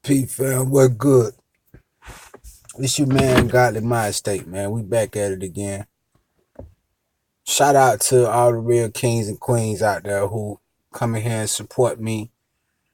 P fam, what good? It's your man, Godly Mind State, man. We back at it again. Shout out to all the real kings and queens out there who come in here and support me.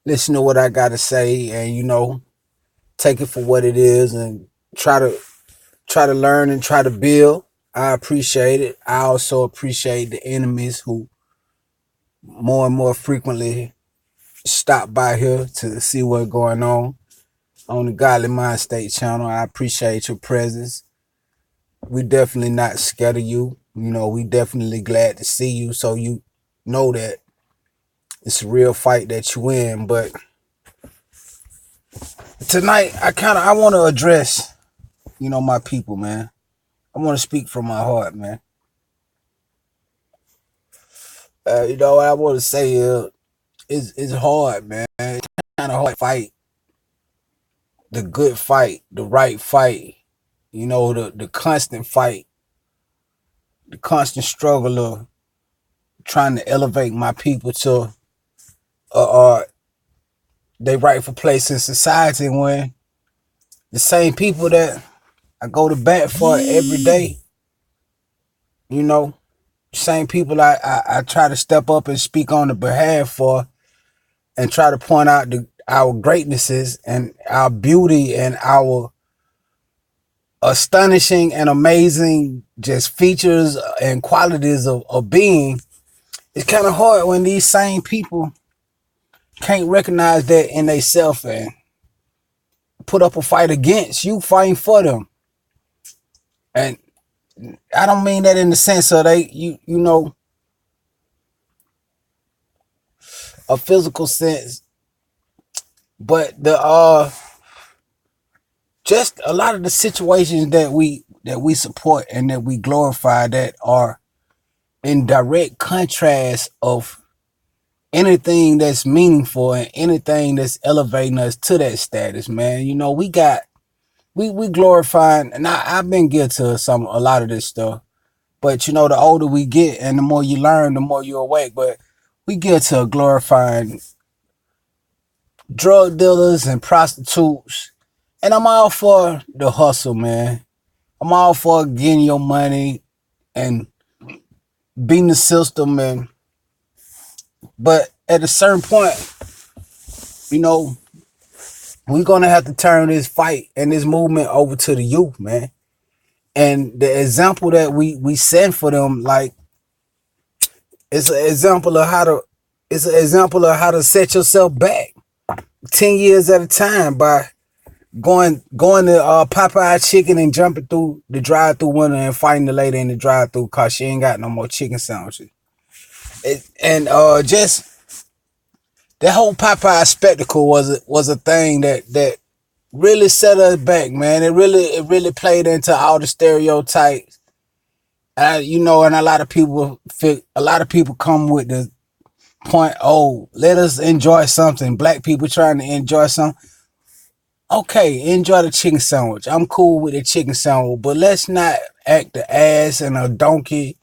Listen to what I gotta say, and take it for what it is, and try to learn and try to build. I appreciate it. I also appreciate the enemies who more and more frequently stop by here to see what's going on the Godly Mind State channel. I appreciate your presence. We definitely not scared of you. We definitely glad to see you, so you know that it's a real fight that you in. But tonight, I want to address, my people, man. I want to speak from my heart, man. What I want to say it's hard, man. It's kind of hard to fight the good fight, the right fight. The constant fight, the constant struggle of trying to elevate my people to their rightful place in society, when the same people that I go to bat for every day, same people I try to step up and speak on the behalf for, and try to point out our greatnesses and our beauty and our astonishing and amazing just features and qualities of being. It's kind of hard when these same people can't recognize that in themselves and put up a fight against you fighting for them. And I don't mean that in the sense of a physical sense, but the just a lot of the situations that we support and that we glorify, that are in direct contrast of anything that's meaningful and anything that's elevating us to that status, man. We glorifying, and I've been guilty of a lot of this stuff. But the older we get and the more you learn, the more you awake. But we get to glorifying drug dealers and prostitutes. And I'm all for the hustle, man. I'm all for getting your money and beating the system. But at a certain point, we're going to have to turn this fight and this movement over to the youth, man. And the example that we send for them, like, it's an example of how to set yourself back 10 years at a time by going to Popeye Chicken and jumping through the drive-through window and fighting the lady in the drive-through because she ain't got no more chicken sandwiches. Just that whole Popeye spectacle was a thing that really set us back, man. It really played into all the stereotypes. And a lot of people come with the point, oh, let us enjoy something. Black people trying to enjoy something. Okay, enjoy the chicken sandwich. I'm cool with the chicken sandwich, but let's not act the ass and a donkey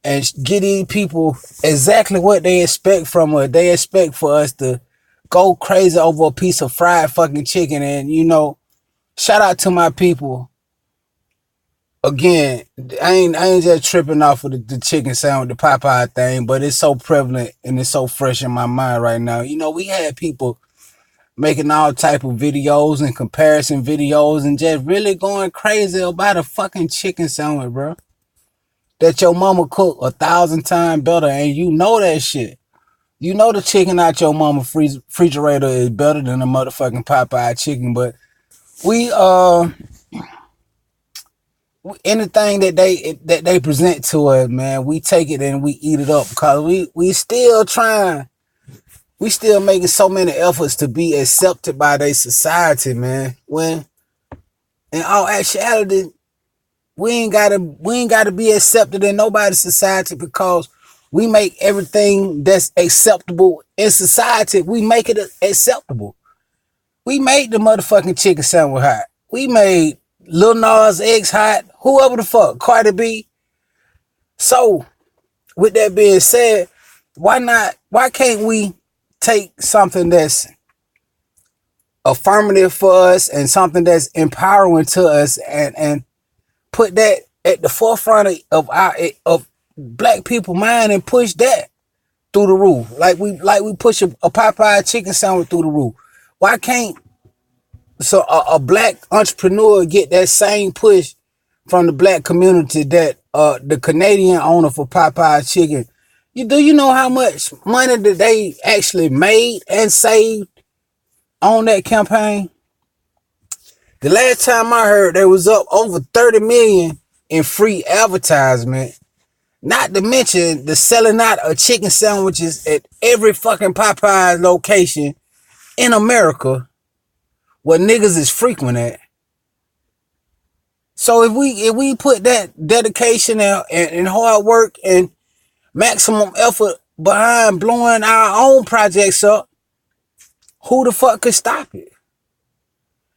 and give these people exactly what they expect from us. They expect for us to go crazy over a piece of fried fucking chicken. And shout out to my people. Again, I ain't just tripping off of the chicken sandwich, the Popeye thing, but it's so prevalent and it's so fresh in my mind right now. We had people making all type of videos and comparison videos and just really going crazy about a fucking chicken sandwich, bro, that your mama cooked 1,000 times better, and that shit. The chicken out your mama refrigerator is better than a motherfucking Popeye chicken. But we anything that they present to us, man, we take it and we eat it up, because we still making so many efforts to be accepted by their society, man. When in all actuality, we ain't gotta be accepted in nobody's society, because we make everything that's acceptable in society, we make it acceptable. We made the motherfucking chicken sandwich hot. We made Lil Nas X hot. Whoever the fuck, Cardi B. So, with that being said, why can't we take something that's affirmative for us and something that's empowering to us, and put that at the forefront of black people mind and push that through the roof. Like we push a Popeye chicken sandwich through the roof. Why can't a black entrepreneur get that same push from the black community that the Canadian owner for Popeye chicken? You know how much money that they actually made and saved on that campaign? The last time I heard, they was up over 30 million in free advertisement. Not to mention the selling out of chicken sandwiches at every fucking Popeye location in America where niggas is frequent at. So if we put that dedication out and hard work and maximum effort behind blowing our own projects up, who the fuck could stop it?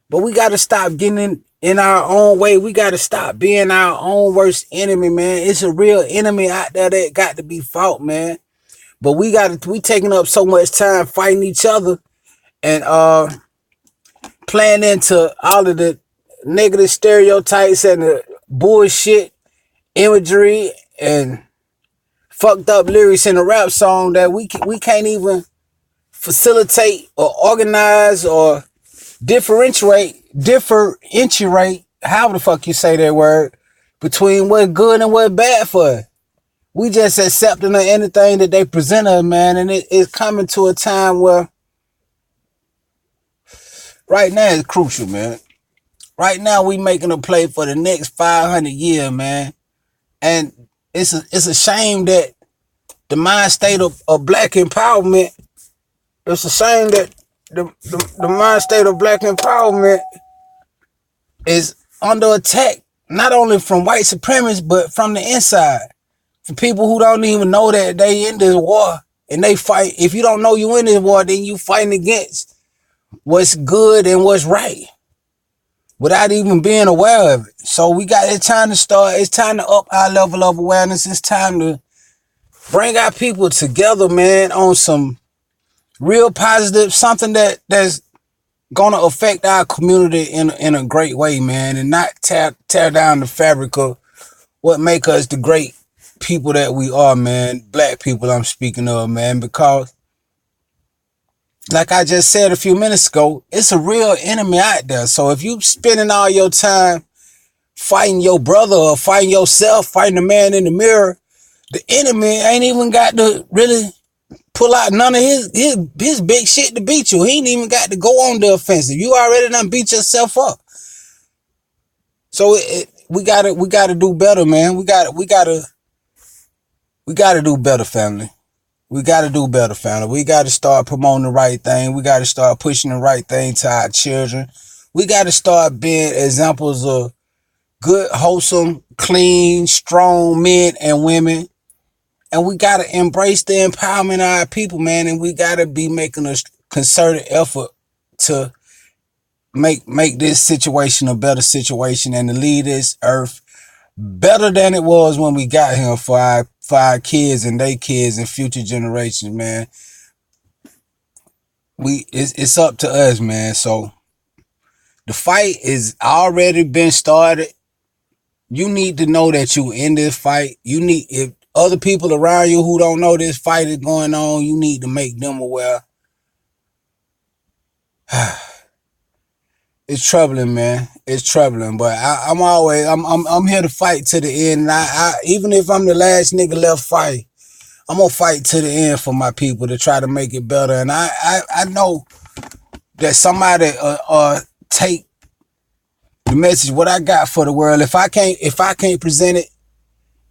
But we got to stop getting in our own way. We got to stop being our own worst enemy, man. It's a real enemy out there that got to be fought, man. But we taking up so much time fighting each other and playing into all of the negative stereotypes and the bullshit imagery and fucked up lyrics in a rap song that we can't even facilitate or organize or differentiate, however the fuck you say that word, between what's good and what's bad for us. We just accepting anything that they present us, man, and it's coming to a time where right now it's crucial, man. Right now we making a play for the next 500 years, man. And it's a shame that the mind state of black empowerment, it's a shame that the mind state of black empowerment is under attack, not only from white supremacists, but from the inside. For people who don't even know that they in this war and they fight. If you don't know you in this war, then you fighting against what's good and what's right without even being aware of it. So it's time to up our level of awareness. It's time to bring our people together, man, on some real positive, something that's gonna affect our community in a great way, man, and not tear down the fabric of what make us the great people that we are, man. Black people I'm speaking of, man, because like I just said a few minutes ago, it's a real enemy out there. So if you spending all your time fighting your brother or fighting yourself, fighting the man in the mirror, the enemy ain't even got to really pull out none of his big shit to beat you. He ain't even got to go on the offensive. You already done beat yourself up. So we gotta do better, man. We gotta do better, family. We gotta do better, family. We gotta start promoting the right thing. We gotta start pushing the right thing to our children. We gotta start being examples of good, wholesome, clean, strong men and women. And we got to embrace the empowerment of our people, man. And we got to be making a concerted effort to make this situation a better situation and to leave this earth better than it was when we got here for our kids and their kids and future generations, man. It's up to us, man. So the fight is already been started. You need to know that you in this fight. If other people around you who don't know this fight is going on, you need to make them aware. It's troubling, man. It's troubling, but I'm here to fight to the end. And even if I'm the last nigga left fight, I'm gonna fight to the end for my people to try to make it better. And I know that somebody take the message what I got for the world. If I can't present it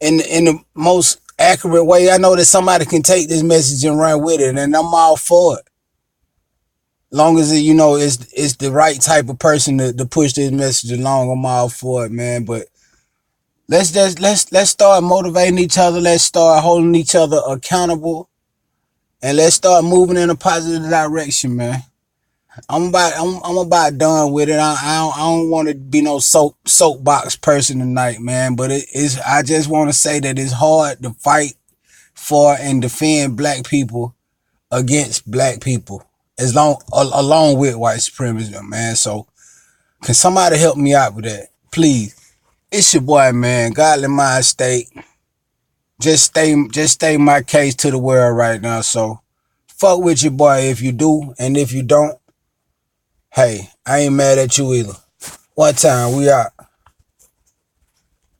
in the most accurate way, I know that somebody can take this message and run with it, and I'm all for it. Long as it's the right type of person to push this message along, I'm all for it, man. But let's start motivating each other. Let's start holding each other accountable, and let's start moving in a positive direction, man. I'm about done with it. I don't want to be no soapbox person tonight, man. But I just want to say that it's hard to fight for and defend black people against black people. along with white supremacy, man. So can somebody help me out with that, please? It's your boy, man. Godly Mind State. Just stay my case to the world right now. So fuck with your boy if you do, and if you don't, hey, I ain't mad at you either. One time, we out.